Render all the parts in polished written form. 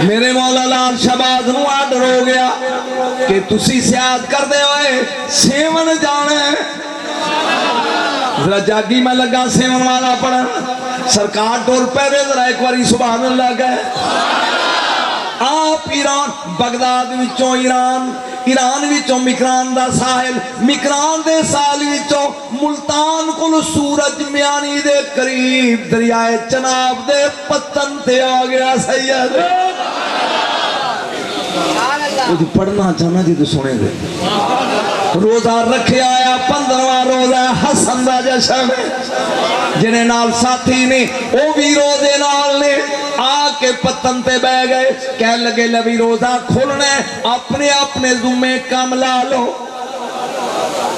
میرے مولا لال شہباز نو آڈر ہو گیا کہ تسی سیاحت کر دے ہوئے سیون جانے ذرا جاگی میں لگا سیون والا پڑھا سرکار ٹور پہرے ذرا ایک باری سبحان اللہ گئے آپ ایران بغداد وچوں ایران وچوں مکران دا ساحل مکران دے ساحل وچوں ملتان کل سورج میانی دے قریب دریائے چناب دے پتن تے آ گیا سید وہ پڑھنا چاہنا جی تو سنے دے روزہ رکھے آیا 15واں روزہ حسن دا جشن جنہیں نال ساتھی نے او بھی روزے نال نے آ کے پتن تے بہ گئے کہہ لگے لبی روزہ کھولنے اپنے ذمے کام لا لو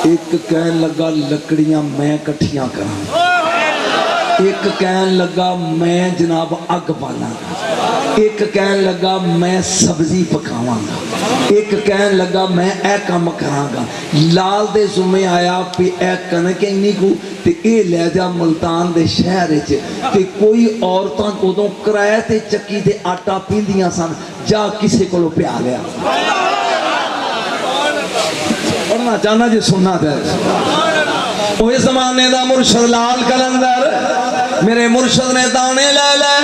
ایک کہن لگا لکڑیاں میں کٹھیاں کراں ایک کہن لگا میں جناب اگ بالاں ایک کہن لگا میں سبزی پکاواں گا ایک کہن لگا میں اے کام کراں گا لال دے ذمے آیا پہ اے کنکیں نہیں کو تے اے لے جا ملتان دے شہر تے کوئی عورتاں کو دوں کرائے تے چکی تے آٹا پیندیاں سن جا کسے کو لو پیا لیا پڑھنا چاہنا جی سننا دے اوہ زمانے دا مرشد لال کلندر میرے مرشد نے دانے لے لے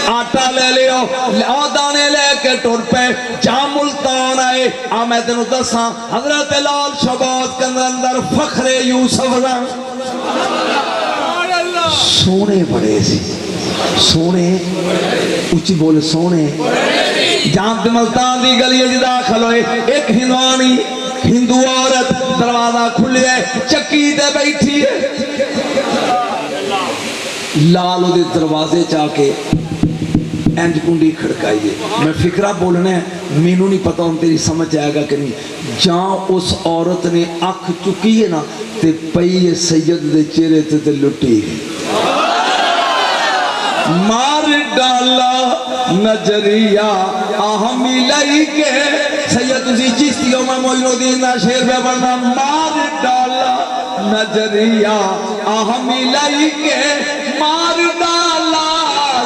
آٹا لے لیو دانے لے کے ٹور پہ جا ملتان آئے میں تینوں دساں حضرت لال شہباز کے اندر فخر یوسف سونے بڑے سی سونے اچھی بولے سونے جہاں ملتان دی گلی جی داخل ہوئے ایک ہندوانی ہندو عورت دروازہ کھلے چکی دے بیٹھی ہے لال دے دروازے چاہ کے اینج کنڈی کھڑکائیے میں فکرہ بولنے مینوں نہیں پتا ہوں تیری سمجھ آئے گا کہ نہیں جہاں اس عورت نے آنکھ چکی ہے نا تے پئی سید دے چہرے تے لٹی ہے مار ڈالا نظریہ آہمی لائی کے سید اسی چیزتیوں میں معین الدین دا شیر پہ پڑھنا مار ڈالا نظریہ آہمی لائی کے مار ڈالا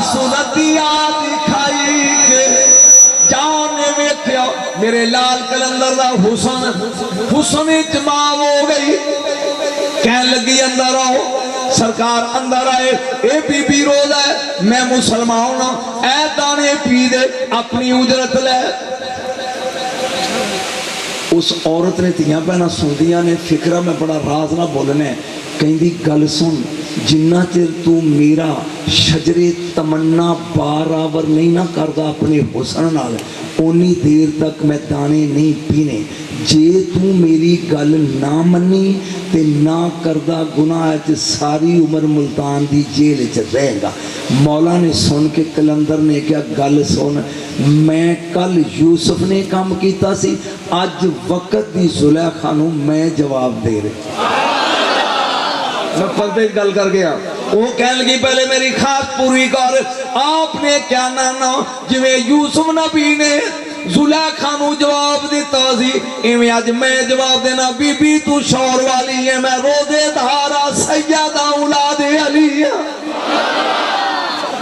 سنتیاں دکھائی کے جانے میں کیا میرے لال کلندر دا حسن اجماع ہو گئی کہنے لگی اندر آؤ سرکار اندر آئے اے بی بی روز ہے میں مسلمان ہوں اے دانے پی دے اپنی اجرت لے اس عورت نے تیاں پہنا سندیاں نے فکرہ میں بڑا راز نہ بولنے کہیں دی گل سن جنہ چر تو میرا شجر تمنا بارآور نہیں نہ کردہ اپنے حسن نال اونی دیر تک میں دانے نہیں پینے جے تو میری گل نہ منی تے نہ کردہ گناہ تے ساری عمر ملتان دی جیل چل رہے گا مولا نے سن کے کلندر نے کیا گل سن میں کل یوسف نے کام کیتا سی آج وقت دی زلیخا نو میں جواب دے رہے میں پردے گل کر گیا وہ کہنے لگی پہلے میری خواہش پوری کر آپ نے کیا نانا جویں یوسف نبی نے زلیخا نو جواب دیتا سی ایویں آج میں جواب دینا بی بی تو شور والی ہے میں روزے دھارا سیدہ اولاد علی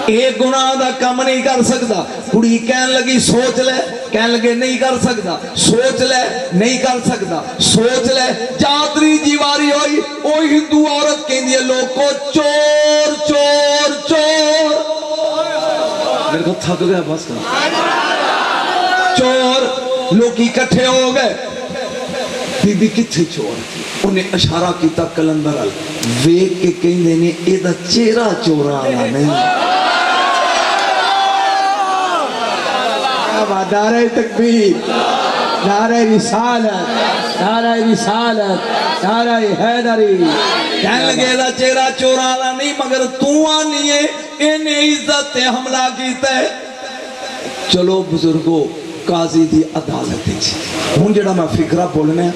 ایک گناہ دا کم نہیں کر سکتا کڑی کہنے لگی سوچ لے کہنے لگے نہیں کر سکتا سوچ لے نہیں کر سکتا سوچ لے جادری جیواری ہوئی او ہندو عورت کے لیے لوگ کو چور چور چور میرے کو تھک گیا بس کا چور لوگ اکٹھے ہو گئے بی بی کتھے چور انہیں اشارہ کیتا کلندر ویک کے کہیں دینے ایدہ چیرہ چورا آنا نہیں نعرہ تکبیر نعرہ رسالت نعرہ رسالت نعرہ حیدری کہنے لگے دا چہرہ چورالا نہیں مگر تو آنی ہے انہیں عزت حملہ کیتا ہے چلو بزرگو قاضی دی عدالت دیجی ہون جڑا میں فکرہ بولنے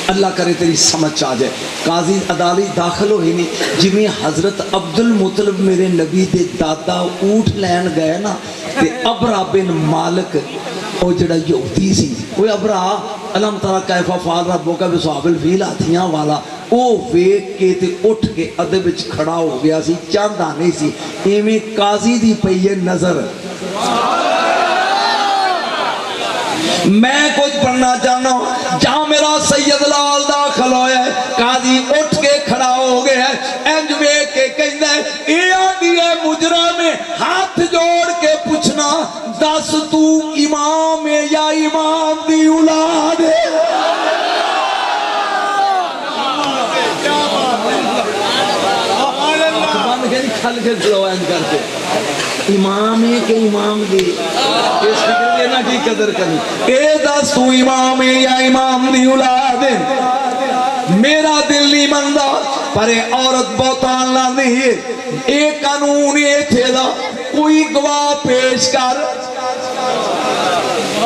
اللہ کرے تیری سمجھ آ جائے قاضی عدالی داخل ہوئی نہیں جویں حضرت عبدالمطلب میرے نبی دے دادا اونٹ لین گئے نا تے ابرا بن مالک او جڑا یہودی سی وہ ابرا علم ترا کیفا فعل ربک بصحاب الفیل ہاتھیاں والا او ویکھ کے تے اٹھ کے ادب وچ کھڑا ہو گیا سی چاندہ نہیں سی ایویں قاضی دی پئی نظر میں کچھ پڑھنا چاہنا جہاں میرا سید لال داخل ہویا ہے قاضی اٹھ کے کھڑا ہو گیا ہے انج ویکھ کے کہندا ہے اے آدھی ہے مجرم ہے ہاتھ جوڑ کے پوچھنا دس تو امام ہے یا امام دی اولاد ہے کھل کے کھلو این کر کے امام ہے کہ امام دی اس فکر لینا کی قدر کرنی اے دس تو امام ہے یا امام دی اولاد ہے میرا دل نہیں مندا پر عورت بہتان لاندی ہے اے قانون اے تھے دا کوئی گواہ پیش کر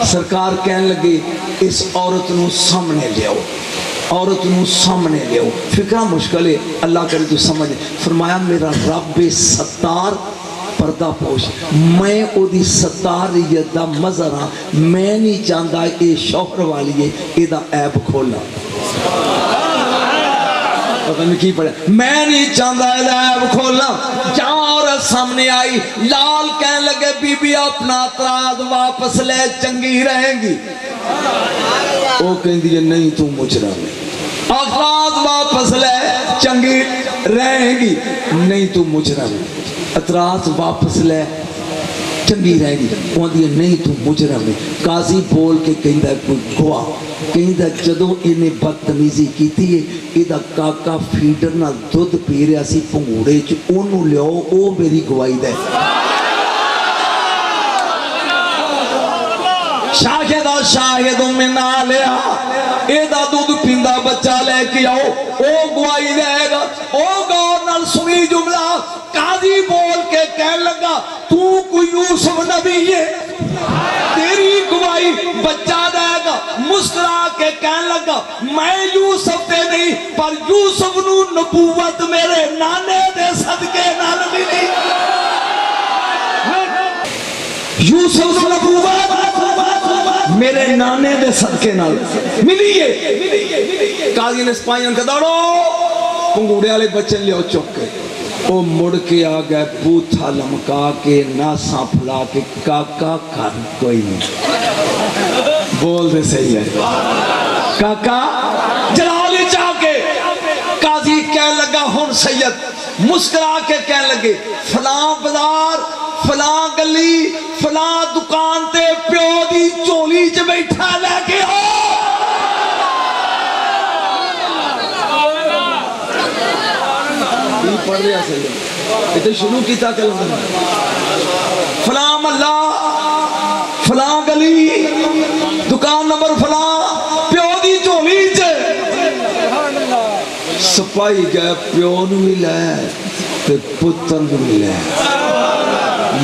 سرکار کہنے لگے اس عورت نو سامنے لے آؤ عورت نو سامنے لے آؤ فکرہ مشکل ہے اللہ کرے تو سمجھ فرمایا میرا رب ستار پردہ پوش میں او دی ستاریت دا مظہر ہاں میں نہیں چاہتا اے شوہر والی ہے اے دا عیب کھولا پتہ نہیں کی پڑھے میں نہیں چاہتا اے دا عیب کھولا جہاں عورت سامنے آئی لال کہنے لگے بی بی اپنا اعتراض واپس لے چنگی رہیں گی وہ کہیں دیئے نہیں تو مجرم ہے اعتراض واپس لے چنگی رہیں گی نہیں تو مجرم ہے اعتراض واپس لے چنگی رہیں گی وہ دیئے نہیں تو مجرم ہے قاضی بول کے کہیں دا کوئی گواہ کہیں دا جدو انہیں بدتمیزی کی تھی ایدہ کاکا فیڈر نہ دودھ پی رہا سی پنگوڑے چو انہوں لے او میری گواہی دے شاہدوں میں نہ لیا ایدہ دودھ پیندہ بچہ لے کے آؤ او گواہی دے گا او گور نال سنی جملہ قاضی بول کے کہنے لگا تو کوئی یوسف نبی ہے تیری گواہی بچہ دے گا مسکرا کے کہنے لگا میں یوسف تے نہیں پر یوسف نو نبوت میرے نانے دے صدقے نال ملی یوسف نو نبوت میرے نانے دے صدقے نال ملی ہے قاضی نے سپاہیاں کا دوڑو پنگوڑے والے بچے لے چک کے وہ مڑ کے آ گئے بوتھا لمکا کے ناساں پھلا کے کاکا کر کوئی نہیں بول دے صحیح ہے کاکا جلالی چاہ کے قاضی کہنے لگا ہن سید مسکرا کے کہنے لگے فلاں بازار فلاں گلی فلاں دکان تے پیو دی چولی چ بیٹھا لے کے پڑھ رہا سید اتنے شروع کیتا کلمہ فلاں محلہ فلاں گلی دکان نمبر فلاں پیو دی چولی چ سپاہی گئے پیو نو ملے تے پتر نو ملے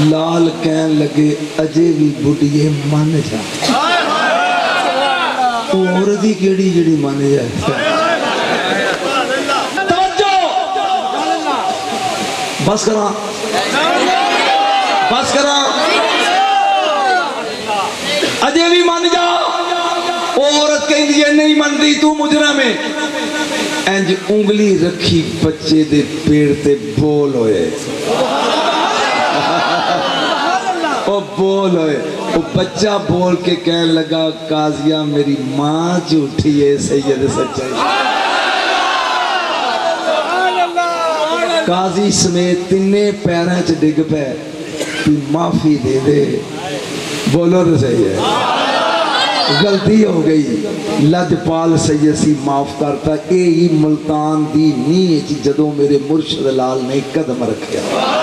لال کہن لگے اجے بھی بڑھئے مان جا اور دی کیڑی جڑی مان جائے بس کرا بس کرا اجے بھی مان جا عورت کہیں دیئے نہیں مان دی تو مجرم ہے انج انگلی رکھی بچے دے پیڑ تے بول ہوئے او بول ہوئے او بچہ بول کے کہنے لگا قاضیہ میری ماں جھوٹی ہے سید سچائی قاضی سمیت تینے پیریں چ ڈگ پہ تو معافی دے دے بولو تو صحیح ہے غلطی ہو گئی لجپال سیدی معاف کرتا اے ہی ملتان دی نیچ جدوں میرے مرشد لال نے قدم رکھیا